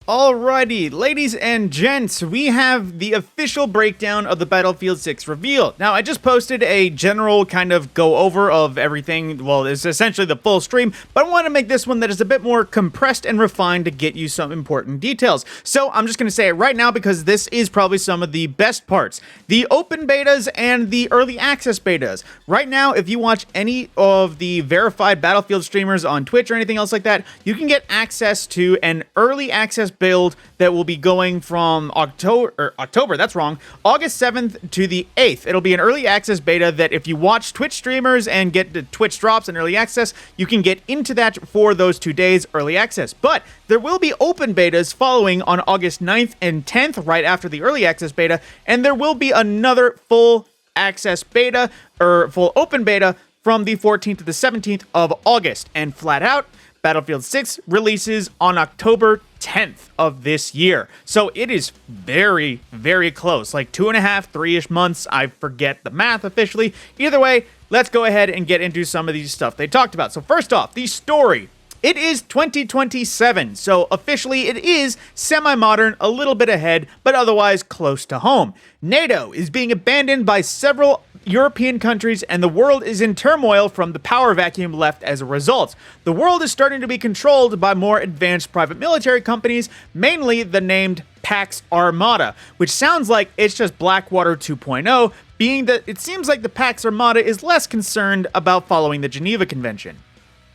Alrighty, ladies and gents, we have the official breakdown of the Battlefield 6 reveal. Now, I just posted a general kind of go-over of everything. Well, it's essentially the full stream, but I want to make this one that is a bit more compressed and refined to get you some important details. So, I'm just going to say it right now because this is probably some of the best parts. The open betas and the early access betas. Right now, if you watch any of the verified Battlefield streamers on Twitch or anything else like that, you can get access to an early access build that will be going from August 7th to the 8th. It'll be an early access beta that if you watch Twitch streamers and get the Twitch drops and early access, you can get into that for those 2 days early access. But there will be open betas following on August 9th and 10th, right after the early access beta, and there will be another full access beta, or full open beta, from the 14th to the 17th of August. And flat out, Battlefield 6 releases on October 10th of this year. So it is very, very close. Like 2.5, 3-ish months. I forget the math officially. Either way, let's go ahead and get into some of these stuff they talked about. So first off, the story. It is 2027, so officially it is semi-modern, a little bit ahead, but otherwise close to home. NATO is being abandoned by several European countries, and the world is in turmoil from the power vacuum left as a result. The world is starting to be controlled by more advanced private military companies, mainly the named Pax Armada, which sounds like it's just Blackwater 2.0, being that it seems like the Pax Armada is less concerned about following the Geneva Convention.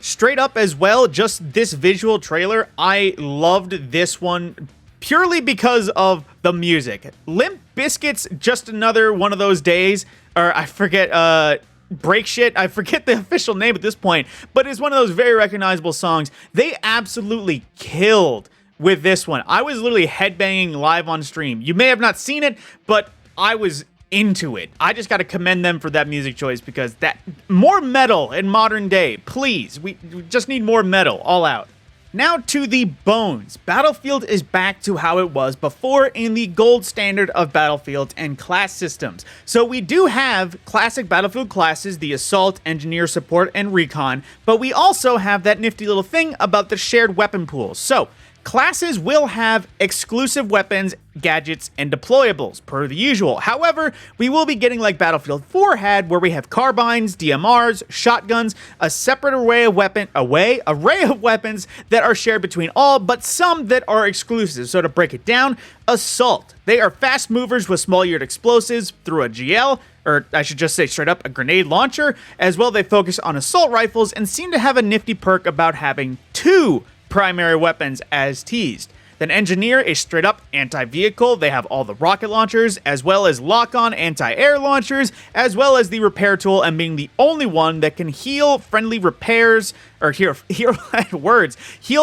Straight up as well, just this visual trailer, I loved this one purely because of the music. Limp Bizkit's Just Another One of Those Days, or I forget, Break Shit, I forget the official name at this point, but it's one of those very recognizable songs. They absolutely killed with this one. I was literally headbanging live on stream. You may have not seen it, but I was into it. I just got to commend them for that music choice because that more metal in modern day, please. We just need more metal all out. Now to the bones. Battlefield is back to how it was before in the gold standard of Battlefield and class systems. So we do have classic Battlefield classes, the Assault, Engineer, Support, and Recon, but we also have that nifty little thing about the shared weapon pools. So classes will have exclusive weapons, gadgets, and deployables, per the usual. However, we will be getting like Battlefield 4 had, where we have carbines, DMRs, shotguns, a separate array of weapons that are shared between all, but some that are exclusive. So to break it down, Assault. They are fast movers with small-unit explosives through a GL, or I should just say straight up, a grenade launcher. As well, they focus on assault rifles and seem to have a nifty perk about having 2 primary weapons as teased. Then Engineer is straight up anti-vehicle. They have all the rocket launchers, as well as lock-on anti-air launchers, as well as the repair tool, and being the only one that can heal friendly repairs, or heal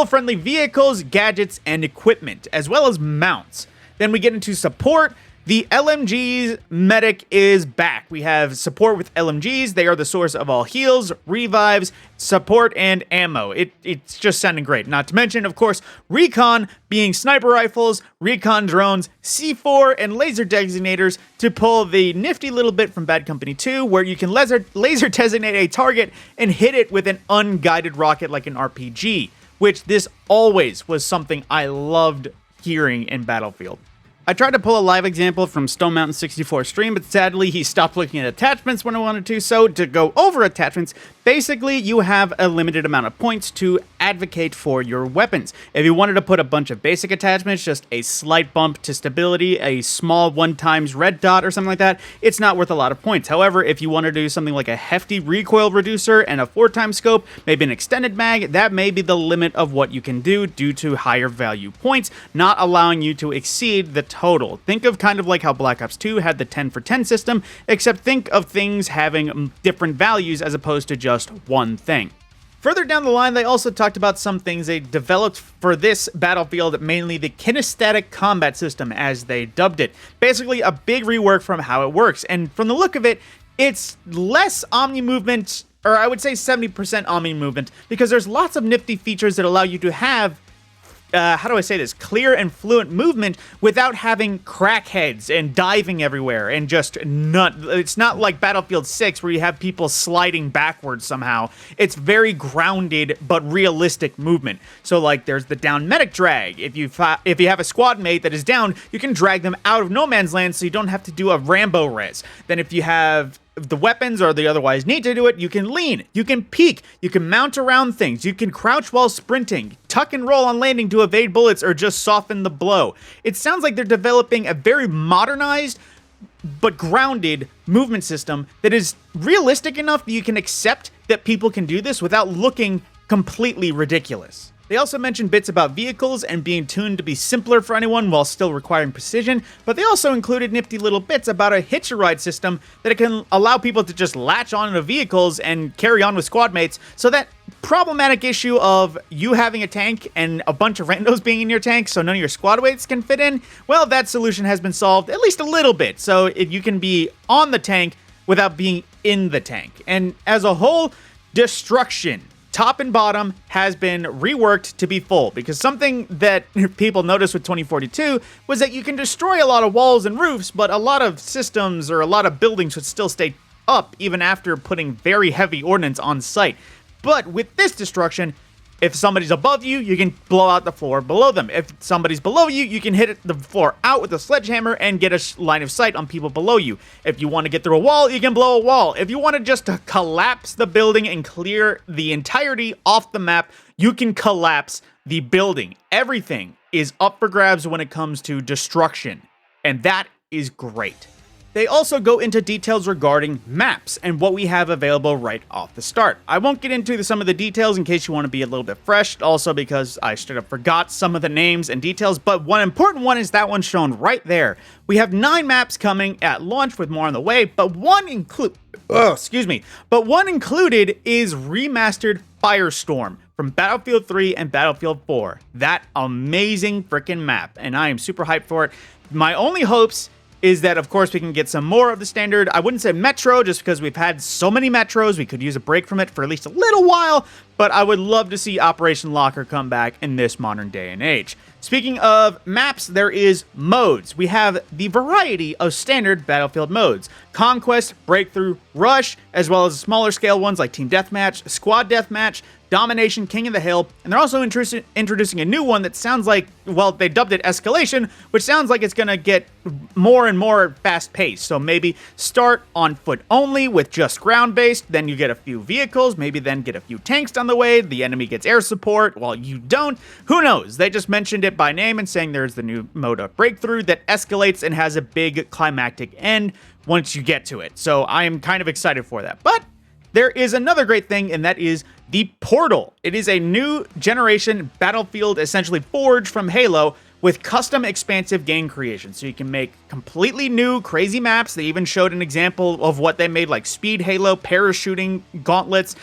friendly vehicles, gadgets, and equipment, as well as mounts. Then we get into support. The LMG's medic is back. We have support with LMGs. They are the source of all heals, revives, support, and ammo. It's just sounding great. Not to mention, of course, Recon being sniper rifles, Recon drones, C4, and laser designators to pull the nifty little bit from Bad Company 2, where you can laser designate a target and hit it with an unguided rocket like an RPG, which this always was something I loved hearing in Battlefield. I tried to pull a live example from Stone Mountain 64 stream, but sadly he stopped looking at attachments when I wanted to, so to go over attachments, basically you have a limited amount of points to advocate for your weapons. If you wanted to put a bunch of basic attachments, just a slight bump to stability, a small 1x red dot or something like that, it's not worth a lot of points. However, if you want to do something like a hefty recoil reducer and a 4x scope, maybe an extended mag, that may be the limit of what you can do due to higher value points, not allowing you to exceed the total. Think of kind of like how Black Ops 2 had the 10 for 10 system, except think of things having different values as opposed to just one thing. Further down the line, they also talked about some things they developed for this Battlefield, mainly the Kinestatic combat system, as they dubbed it. Basically, a big rework from how it works, and from the look of it, it's less omni-movement, or I would say 70% omni-movement, because there's lots of nifty features that allow you to have how do I say this, clear and fluent movement without having crackheads and diving everywhere and just it's not like Battlefield 6 where you have people sliding backwards somehow. It's very grounded but realistic movement. So like there's the down medic drag. If you have a squad mate that is down, you can drag them out of no man's land so you don't have to do a Rambo res. Then if you have the weapons or they otherwise need to do it, you can lean, you can peek, you can mount around things, you can crouch while sprinting, tuck and roll on landing to evade bullets or just soften the blow. It sounds like they're developing a very modernized but grounded movement system that is realistic enough that you can accept that people can do this without looking completely ridiculous. They also mentioned bits about vehicles and being tuned to be simpler for anyone while still requiring precision, but they also included nifty little bits about a hitch-a-ride system that it can allow people to just latch onto vehicles and carry on with squad mates, so that problematic issue of you having a tank and a bunch of randos being in your tank so none of your squad mates can fit in, well, that solution has been solved at least a little bit, so you can be on the tank without being in the tank. And as a whole, destruction, top and bottom, has been reworked to be full, because something that people noticed with 2042 was that you can destroy a lot of walls and roofs, but a lot of systems or a lot of buildings would still stay up even after putting very heavy ordnance on site. But with this destruction, if somebody's above you, you can blow out the floor below them. If somebody's below you, you can hit the floor out with a sledgehammer and get a line of sight on people below you. If you want to get through a wall, you can blow a wall. If you want to just collapse the building and clear the entirety off the map, you can collapse the building. Everything is up for grabs when it comes to destruction, and that is great. They also go into details regarding maps and what we have available right off the start. I won't get into some of the details in case you want to be a little bit fresh, also because I straight up forgot some of the names and details, but one important one is that one shown right there. We have 9 maps coming at launch with more on the way, but one included is remastered FIRESTORM from Battlefield 3 and Battlefield 4. That amazing freaking map, and I am super hyped for it. My only hopes is that, of course, we can get some more of the standard, I wouldn't say Metro, just because we've had so many Metros, we could use a break from it for at least a little while, but I would love to see Operation Locker come back in this modern day and age. Speaking of maps, there is modes. We have the variety of standard Battlefield modes: Conquest, Breakthrough, Rush, as well as smaller scale ones like Team Deathmatch, Squad Deathmatch, Domination, King of the Hill, and they're also introducing a new one that sounds like, well, they dubbed it Escalation, which sounds like it's going to get more and more fast-paced. So maybe start on foot only with just ground-based, then you get a few vehicles, maybe then get a few tanks down the way, the enemy gets air support while you don't. Who knows? They just mentioned it by name and saying there's the new mode of Breakthrough that escalates and has a big climactic end once you get to it. So I am kind of excited for that. But there is another great thing, and that is the Portal. It is a new generation Battlefield, essentially forged from Halo, with custom expansive game creation. So you can make completely new crazy maps. They even showed an example of what they made, like Speed Halo, parachuting gauntlets,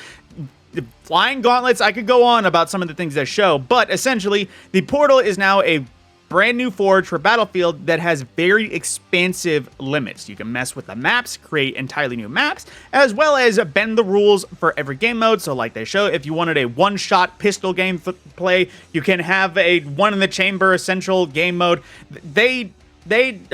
flying gauntlets. I could go on about some of the things they show, but essentially the Portal is now a brand new forge for Battlefield that has very expansive limits. You can mess with the maps, create entirely new maps, as well as bend the rules for every game mode. So like they show, if you wanted a one-shot pistol game play, you can have a one-in-the-chamber essential game mode. They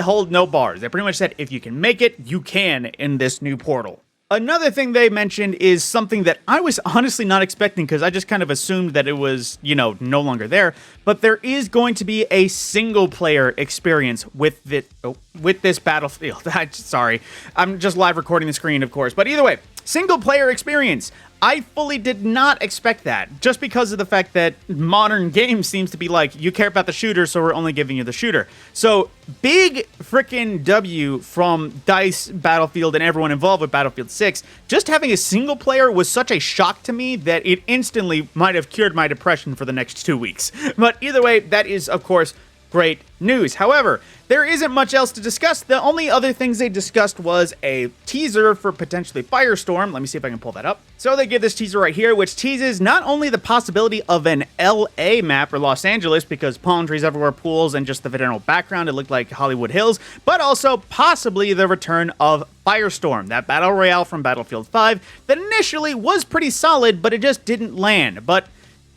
hold no bars. They pretty much said, if you can make it, you can in this new Portal. Another thing they mentioned is something that I was honestly not expecting, because I just kind of assumed that it was, no longer there. But there is going to be a single-player experience with this Battlefield. Sorry, I'm just live recording the screen, of course. But either way, single-player experience. I fully did not expect that, just because of the fact that modern games seems to be like, you care about the shooter, so we're only giving you the shooter. So, big freaking W from DICE, Battlefield, and everyone involved with Battlefield 6. Just having a single player was such a shock to me that it instantly might have cured my depression for the next 2 weeks. But either way, that is, of course, great news. However, there isn't much else to discuss. The only other things they discussed was a teaser for potentially FIRESTORM. Let me see if I can pull that up. So they give this teaser right here, which teases not only the possibility of an LA map or Los Angeles, because palm trees everywhere, pools, and just the general background, it looked like Hollywood Hills, but also possibly the return of FIRESTORM, that battle royale from Battlefield 5 that initially was pretty solid, but it just didn't land. But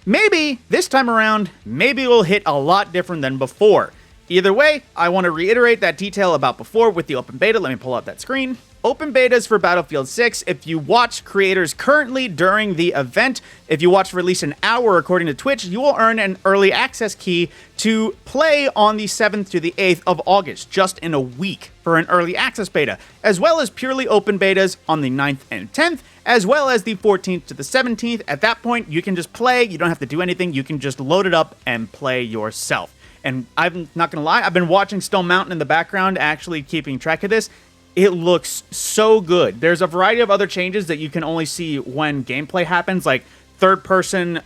maybe this time around, maybe it will hit a lot different than before. Either way, I want to reiterate that detail about before with the open beta. Let me pull out that screen. Open betas for Battlefield 6, if you watch creators currently during the event, if you watch for at least an hour according to Twitch, you will earn an early access key to play on the 7th to the 8th of August, just in a week for an early access beta, as well as purely open betas on the 9th and 10th, as well as the 14th to the 17th. At that point, you can just play, you don't have to do anything, you can just load it up and play yourself. And I'm not gonna lie, I've been watching Stone Mountain in the background, actually keeping track of this. It looks so good. There's a variety of other changes that you can only see when gameplay happens, like third-person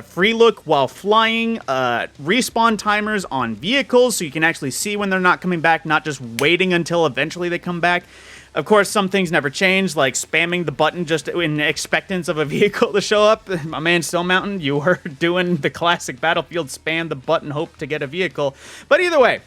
free look while flying, respawn timers on vehicles, so you can actually see when they're not coming back, not just waiting until eventually they come back. Of course, some things never change, like spamming the button just in expectance of a vehicle to show up. My man Stone Mountain, you were doing the classic Battlefield spam the button, hope to get a vehicle. But either way,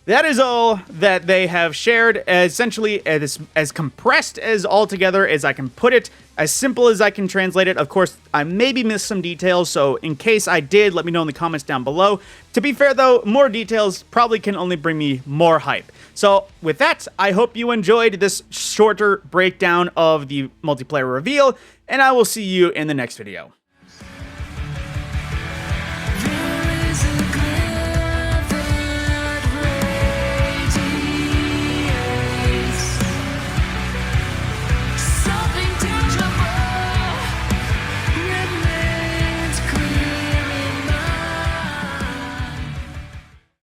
that is all that they have shared, essentially as compressed as all together as I can put it, as simple as I can translate it. Of course, I maybe missed some details, so in case I did, let me know in the comments down below. To be fair though, more details probably can only bring me more hype. So with that, I hope you enjoyed this shorter breakdown of the multiplayer reveal, and I will see you in the next video.